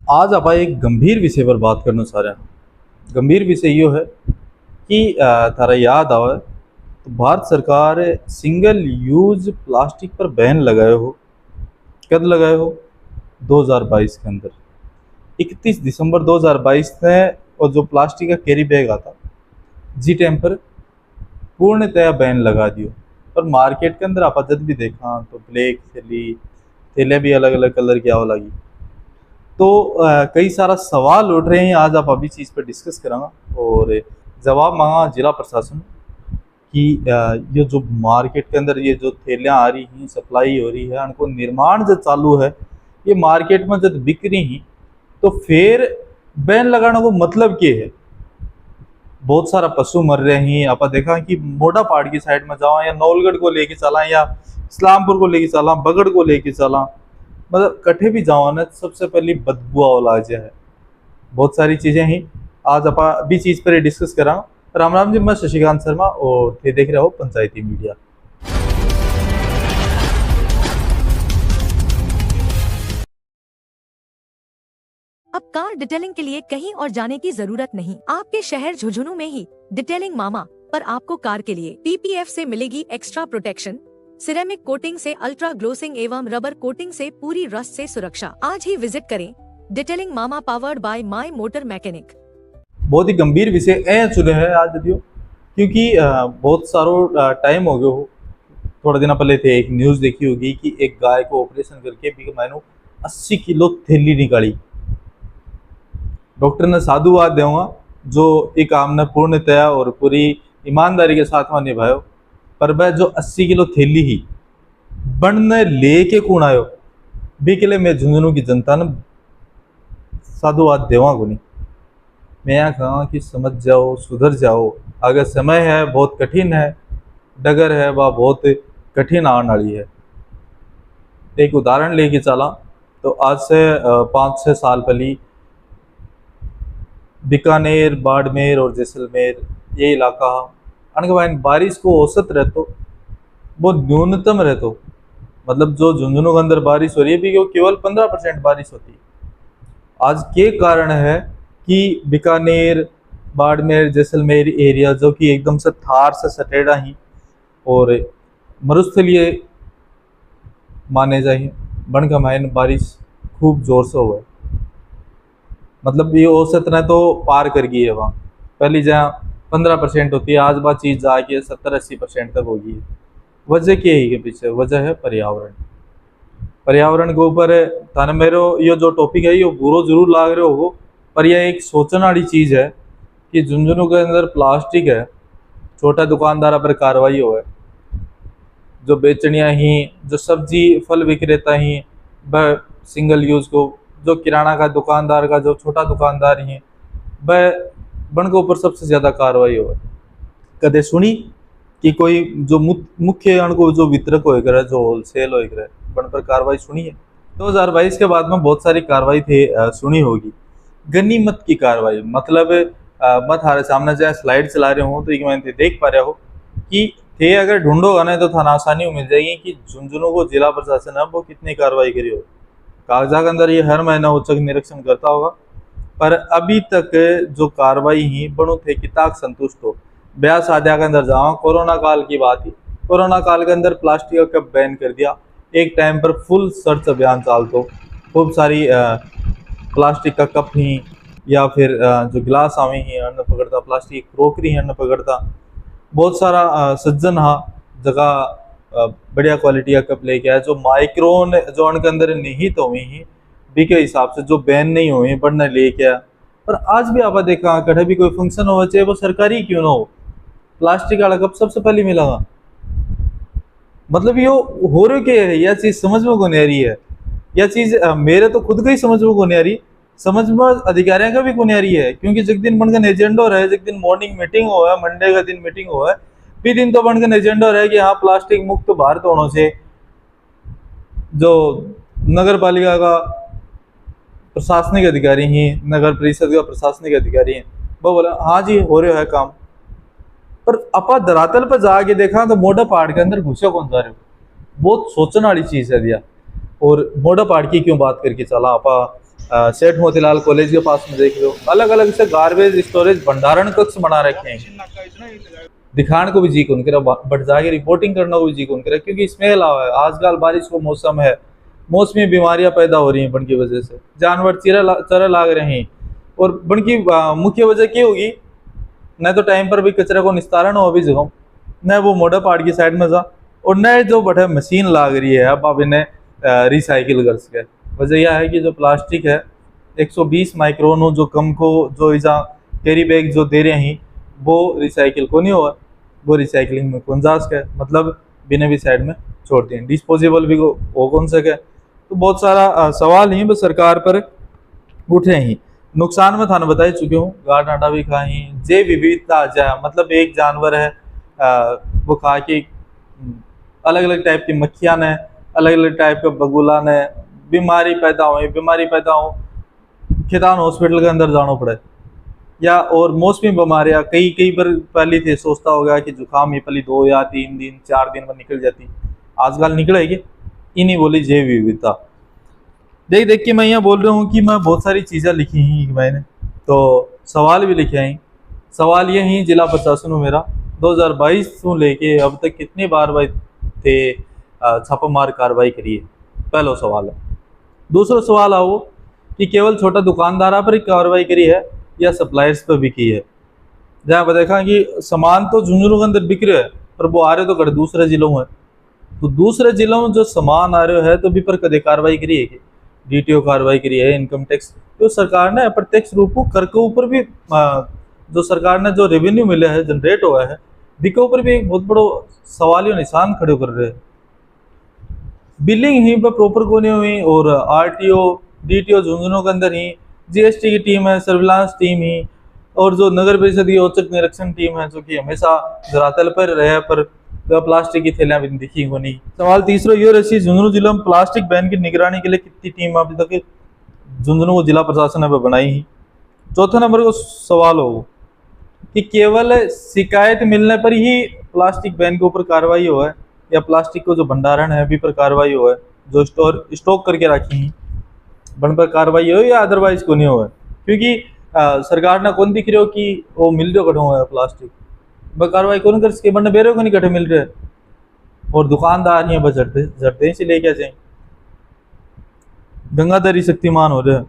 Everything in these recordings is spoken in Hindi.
आज आप एक गंभीर विषय पर बात करना चाह रहे हैं। गंभीर विषय यो है कि थारा याद आवे तो भारत सरकार सिंगल यूज प्लास्टिक पर बैन लगाए हो। कब लगाए हो? 2022 के अंदर 31 दिसंबर 2022 ने। और जो प्लास्टिक का कैरी बैग आता जी टाइम पर पूर्णतया बैन लगा दियो। पर मार्केट के अंदर आप जब भी देखा तो ब्लैक थैली थैले भी अलग अलग कलर की आवा लगी। तो कई सारा सवाल उठ रहे हैं। आज आप अभी चीज़ पर डिस्कस करांगा और जवाब मांगा जिला प्रशासन कि ये जो मार्केट के अंदर ये जो थैलियाँ आ रही हैं, सप्लाई हो रही है, उनको निर्माण जो चालू है, ये मार्केट में जब बिक रही हैं तो फिर बैन लगाने को मतलब क्या है? बहुत सारा पशु मर रहे हैं। आप देखा कि मोटा पहाड़ की साइड में जाओ या नौलगढ़ को लेके चला या इस्लामपुर को लेके चला, बगड़ को लेके चला, मतलब कट्ठे भी जाओ ना, सबसे पहले बदबू वाला है। बहुत सारी चीजें हैं। आज आप अभी चीज पर डिस्कस करा। राम राम जी, मैं शशिकांत शर्मा और थे देख रहे हो पंचायती मीडिया। अब कार डिटेलिंग के लिए कहीं और जाने की जरूरत नहीं। आपके शहर झुंझुनू में ही डिटेलिंग मामा पर आपको कार के लिए पीपीएफ से मिलेगी एक्स्ट्रा प्रोटेक्शन, सिरेमिक कोटिंग से अल्ट्रा ग्लोसिंग एवं रबर कोटिंग से पूरी रस्ट से सुरक्षा। आज ही विजिट करें detailing mama, powered by my motor mechanic. बहुत ही गंभीर विषय ए चुने हैं आज दियो, क्योंकि बहुत सारो टाइम हो गयो हो। थोड़ा दिन पहले थे एक न्यूज देखी होगी कि एक गाय को ऑपरेशन करके भी मैंने 80 किलो थैली निकाली। डॉक्टर ने साधुवाद देऊंगा जो एक काम ने पूर्णतया और पूरी ईमानदारी के साथ में निभायो। पर वह जो 80 किलो थैली ही बन ने लेके कौन आयो भी के लिए मैं झुंझुनू की जनता ने साधुवाद देवा को नहीं। मैं यहाँ कहा कि समझ जाओ, सुधर जाओ। अगर समय है बहुत कठिन है, डगर है वह बहुत कठिन आने वाली है। एक उदाहरण लेके चला तो आज से 5-6 साल पहले बीकानेर, बाड़मेर और जैसलमेर ये इलाका अनकवाइन बारिश को औसत रहतो वो न्यूनतम रहतो। मतलब जो झुंझुनू के अंदर बारिश हो रही है भी वो केवल 15% बारिश होती है। आज के कारण है कि बीकानेर, बाड़मेर, जैसलमेर एरिया जो कि एकदम से थार से सटेड़ा ही और मरुस्थलीय माने जाए बन का मायन बारिश खूब जोर से हुआ है। मतलब ये औसत ने तो पार कर गई है। वहाँ पहली जहाँ 15% होती है, आज बात चीज जाके 70-80% तक होगी है। वजह क्या है के पीछे? वजह है पर्यावरण। पर्यावरण के ऊपर थाने मेरो ये जो टॉपिक है ये बुरो जरूर लाग रहे हो, पर यह एक सोचने वाली चीज है कि झुंझुनू के अंदर प्लास्टिक है, छोटा दुकानदार पर कार्रवाई हो है। जो बेचनिया ही, जो सब्जी फल विक्रेता ही, वह सिंगल यूज को, जो किराना का दुकानदार का जो छोटा दुकानदार ही वह बन के ऊपर सबसे ज्यादा कार्रवाई हो। कदे सुनी कि कोई जो मुख्य अणको जो वितरक होकर जो होलसेल होकर बन पर कार्रवाई सुनी है? 2022 के बाद में बहुत सारी कार्रवाई थे सुनी होगी। गनीमत की कार्रवाई मतलब मैं थारे सामने जो स्लाइड चला रहे हूँ तो एक मैंने देख पा रहा हो कि थे अगर ढूंढोगा ना तो थाना आसानी मिल जाएगी कि झुंझुनू को जिला प्रशासन है वो कितनी कार्रवाई करी हो। कागजा के अंदर ये हर महीना औचक निरीक्षण करता होगा, पर अभी तक जो कार्रवाई ही बनो थे कि ताक संतुष्ट हो। ब्याह शादिया के अंदर जाओ, कोरोना काल की बात ही, कोरोना काल के अंदर प्लास्टिक का कप बैन कर दिया। एक टाइम पर फुल सर्च अभियान चाल तो खूब सारी प्लास्टिक का कप ही या फिर जो गिलास आवे ही अन्न पकड़ता, प्लास्टिक क्रोकरी ही अन्न पकड़ता। बहुत सारा सज्जन हाँ जगह बढ़िया क्वालिटी का कप लेके आया जो माइक्रोन जो उनके अंदर निहित हुए ही बी के हिसाब से जो बैन नहीं हुए बढ़ने लेके आया। पर आज भी आप देखा कहीं भी कोई फंक्शन हो चाहे वो सरकारी क्यों ना हो, प्लास्टिक वाला कप सबसे पहले मिलेगा। मतलब ये हो रहा क्या है? यह चीज समझ में कौन आ रही है? यह चीज मेरे तो खुद का ही समझ में कौन आ रही, समझ में अधिकारियों का भी कौन आ रही है। क्योंकि जिस दिन बनकर एजेंडा रहे, जिस दिन मॉर्निंग मीटिंग हो है, मंडे का दिन मीटिंग हो है, भी दिन तो बनकर एजेंडा रहे कि हाँ प्लास्टिक मुक्त भारत होने से जो नगर पालिका का प्रशासनिक अधिकारी ही, नगर परिषद का प्रशासनिक अधिकारी है, वो बोला हाँ जी हो रहा है काम। पर अपा धरातल पर जाके देखा तो मोटा पहाड़ के अंदर घुसे कौन जा रहे हो। बहुत सोचने वाली चीज है दिया। और मोटा पहाड़ की क्यों बात करके चला आपा सेठ मोतीलाल कॉलेज के पास में देख लो, अलग अलग से गार्बेज स्टोरेज भंडारण कक्ष बना रखे हैं। दिखाने को भी जी कौन करा, बट जाके रिपोर्टिंग करना को भी जी कौन करा, क्योंकि स्मेल आवा है। आजकल बारिश को मौसम है, मौसमी बीमारियां पैदा हो रही हैं बन की वजह से, जानवर चरा लाग रहे हैं। और बन की मुख्य वजह क्या होगी, न तो टाइम पर भी कचरा को निस्तारण हो अभी जगह, न वो मोटा पहाड़ की साइड में जा, और न जो बड़ा मशीन लाग रही है अब आप इन्हें रिसाइकिल कर सके। वजह यह है कि जो प्लास्टिक है 120 माइक्रोन हो, जो कम को जो इसा कैरी बैग जो दे रहे हैं वो रिसाइकिल को नहीं हुआ, वो रिसाइकलिंग में कौन जा सके, मतलब बिना भी साइड में छोड़ दिए, डिस्पोजेबल भी वो कौन सके। तो बहुत सारा सवाल ही बस सरकार पर उठे ही। नुकसान में थाने बता चुके हूँ, गाड़ आटा भी खाई, जैव विविधता आ जाए, मतलब एक जानवर है वो खा के अलग अलग टाइप की मक्खियां ने, अलग अलग टाइप के बगुला ने बीमारी पैदा हो, खेतान हॉस्पिटल के अंदर जाना पड़े। या और मौसमी बीमारियां कई बार पहले थे, सोचता होगा कि जुकाम ये पहले 2 या 3 दिन 4 दिन में निकल जाती, आजकल निकलेगी इन्हीं बोली जैव विविधता। देख देख के मैं यहाँ बोल रहा हूँ कि मैं बहुत सारी चीज़ें लिखी हैं मैंने, तो सवाल भी लिखे हैं। सवाल ये ही जिला प्रशासन में मेरा 2022 से लेके अब तक कितनी बार भाई थे छापामार कार्रवाई करी है, पहला सवाल है। दूसरा सवाल आओ कि केवल छोटा दुकानदार पर ही कार्रवाई करी है या सप्लायर्स पर भी की है। जहाँ पर देखा कि सामान तो झुंझुनू के अंदर बिक रहा है, पर वो आ रहे तो कर दूसरे जिलों में, तो दूसरे जिलों में जो सामान आ रहे है तो भी पर कदे कार्रवाई करी है कि डीटीओ कार्रवाई करी है, इनकम टैक्स तो सरकार ने अप्रत्यक्ष रूप को कर के ऊपर भी जो सरकार ने जो रेवेन्यू मिला है जनरेट हुआ है बिके ऊपर भी एक बहुत बड़ो सवालियो निशान खड़े कर रहे हैं। बिलिंग ही पर प्रॉपर को नहीं हुई, और आरटीओ डीटीओ झुंझुनू के अंदर ही जीएसटी की टीम है, सर्विलांस टीम ही, और जो नगर परिषद की औचक निरीक्षण टीम है जो कि हमेशा धरातल पर रहे, पर प्लास्टिक की थैलियां भी दिखी को नहीं। सवाल तीसरा ये रही, झुंझुनू जिला में प्लास्टिक बैन की निगरानी के लिए कितनी टीम अभी तक झुंझुनू को जिला प्रशासन ने बनाई ही। चौथा नंबर को सवाल हो कि केवल शिकायत मिलने पर ही प्लास्टिक बैन के ऊपर कार्रवाई हो है, या प्लास्टिक को जो भंडारण है अभी पर कार्रवाई हो है, जो स्टॉक करके रखी है बन पर कार्रवाई हो, या अदरवाइज को नहीं हो है। क्योंकि सरकार ने कौन दिख रही हो कि वो मिल रहे कटो है प्लास्टिक, वह कार्रवाई कौन कर सके, बनने बेरों को नहीं कटे मिल रहे, और दुकानदार ही बस झटते से लेके जाए गंगाधरी शक्तिमान हो रहे।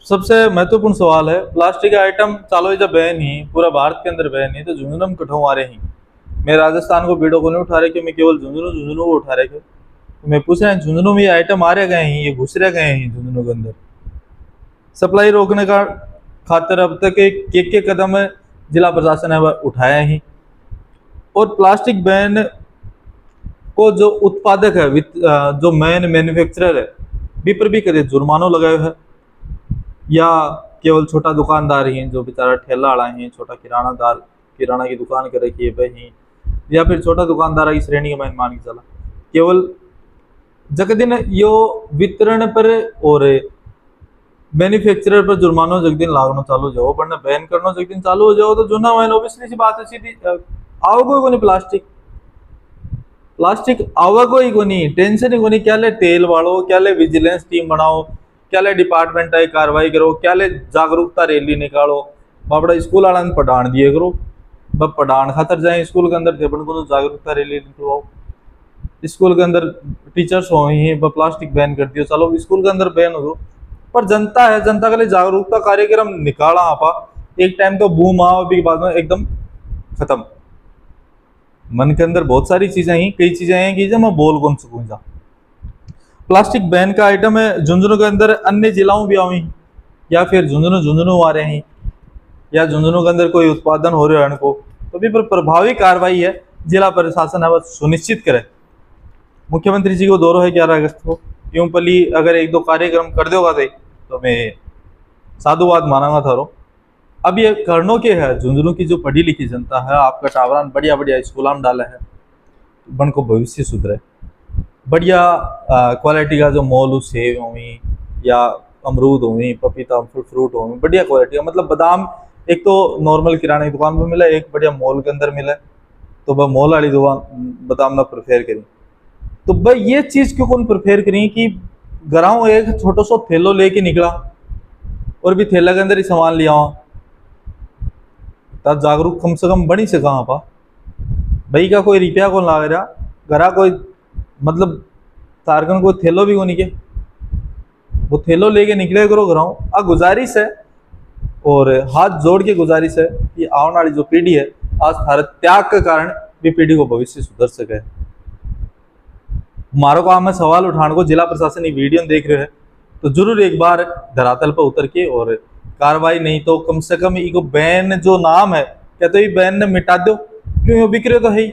सबसे महत्वपूर्ण सवाल है, प्लास्टिक आइटम चालो जब बैन ही पूरा भारत के अंदर बैन ही, तो झुंझुनू में कठों आ रहे हैं। मैं राजस्थान को बीड़ो को नहीं उठा रहे कि मैं केवल झुंझुनू को उठा रहे, तो मैं पूछ रहा हूँ झुंझुनू में ये आइटम आ रहे गए हैं, ये घुस रहे गए हैं झुंझुनू के अंदर। सप्लाई रोकने का खातिर अब तक एक कदम जिला प्रशासन ने उठाया ही, और प्लास्टिक बैन को जो उत्पादक है जो मेन मैन्युफैक्चरर है भी पर भी कदे जुर्मानो लगाए है, या केवल छोटा दुकानदार ही जो बेचारा ठेला वाला है, छोटा किराना की दुकान कर रखी है वही, या फिर छोटा दुकानदार की श्रेणी में मान के चला केवल जग दिन यो वितरण पर और मैन्युफैक्चरर पर जुर्मानो जग दिन लागनो चालू जाओ, वरना बैन करना जग दिन चालू हो जाओ तो जो ना मैन ऑब्वियसली सी बात है सीधी आओगे को नहीं प्लास्टिक आवगो ही को नहीं, टेंशन ही को नहीं, क्या ले तेल वालो, क्या ले विजिलेंस टीम बनाओ, क्या ले डिपार्टमेंट आई कार्रवाई करो, क्या ले जागरूकता रैली निकालो, बाबड़ा स्कूल वाला ने पढ़ान दिए करो, बब पढ़ान खातर जाए स्कूल के अंदर थे को जागरूकता रैली निकलवाओ। स्कूल के अंदर टीचर्स हो ही प्लास्टिक बैन कर दियो, चलो स्कूल के अंदर बैन हो, पर जनता है, जनता के लिए जागरूकता कार्यक्रम निकाला आपा, एक टाइम तो बूम आओ भी बाद में एकदम खत्म। मन के अंदर बहुत सारी चीजें ही, कई चीजें हैं कि मैं बोल कौन सकूँ जा। प्लास्टिक बैन का आइटम है झुंझुनू के अंदर अन्य जिलाओं भी आई, या फिर झुंझुनू आ रहे हैं, या झुंझुनू के अंदर कोई उत्पादन हो रहे हैं को, तो भी पर प्रभावी कार्रवाई है जिला प्रशासन है बस सुनिश्चित करे। मुख्यमंत्री जी को दौरा है 11 अगस्त को, यूं पली अगर 1-2 कार्यक्रम कर दोगा तो मैं साधुवाद मानांगा थारो। अब ये करनो के है, झुंझुनू की जो पढ़ी लिखी जनता है, आपका टावरान बढ़िया बढ़िया स्कूल में डाला है, बन को भविष्य सुधरे, बढ़िया क्वालिटी का जो मॉल सेव हुई या अमरूद हुई, पपीता फ्रूट हुई, बढ़िया क्वालिटी का, मतलब बादाम एक तो नॉर्मल किराने की दुकान पर मिला, एक बढ़िया मॉल के अंदर मिला, तो वह मॉल वाली दुकान बादाम ना प्रेफर करी। तो भाई ये चीज़ क्यों कौन प्रेफर करी कि घराऊ एक छोटो सो थैलो लेके निकला और भी थैला के अंदर ही सामान लिया तब जागरूक कम से कम बनी सका आपा भाई का कोई रुपया को लाग रहा घरा कोई मतलब तारकन कोई थैलो भी को नहीं के वो थैलो लेके निकले करो घराऊ आ गुजारिश है और हाथ जोड़ के गुजारिश है कि आने वाली जो पीढ़ी है आज थारे त्याग के कारण भी पीढ़ी को भविष्य सुधर सके। हमारो काम है सवाल उठाने को, जिला प्रशासन ये वीडियो देख रहे हैं तो जरूर एक बार धरातल पर उतर के और कार्रवाई नहीं तो कम से कम इको बैन जो नाम है क्या तो ये बैन ने मिटा दो, क्यों ये बिक्रे तो है ही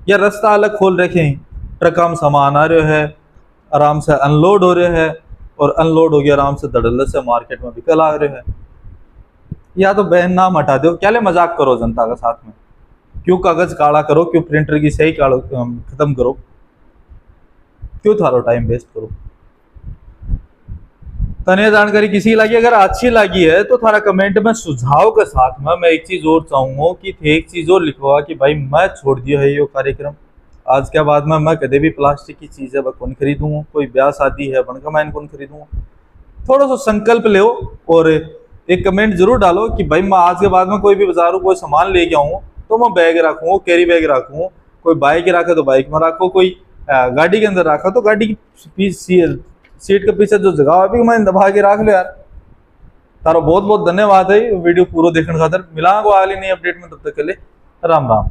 या रास्ता अलग खोल रखे हैं, ट्रक में सामान आ रहे है आराम से अनलोड हो रहे हैं और अनलोड हो गया आराम से धड़ल्ले से मार्केट में बिकल आ रहे हैं। या तो बैन नाम हटा दो, क्या ले मजाक करो जनता का साथ में, क्यों कागज काला करो, क्यों प्रिंटर की सही कालो खत्म करो, क्यों थारो टाइम वेस्ट करो। तने जानकारी किसी लगी अगर अच्छी लगी है तो थारा कमेंट में सुझाव के साथ में मैं एक चीज और चाहूंगा कि एक चीज और लिखवा कि भाई मैं छोड़ दिया है ये कार्यक्रम, आज के बाद में मैं कदे भी प्लास्टिक की चीज है कौन खरीदूंगा, कोई ब्याह शादी है बनका मैं कौन खरीदूंगा। थोड़ा सा संकल्प ले और एक कमेंट जरूर डालो कि भाई मैं आज के बाद में कोई भी बाजारों कोई सामान लेके आऊँ तो मैं बैग रखूँ, कैरी बैग रखूँ, कोई बाइक रखे तो बाइक में रखो, कोई गाड़ी के अंदर रखा तो गाड़ी की सीट के पीछे जो जगह है भी मैं दबा के रख लो यार। तारो बहुत बहुत धन्यवाद है वीडियो पूरा देखने खातर। मिला को अगली नई अपडेट में, तब तक के लिए राम राम।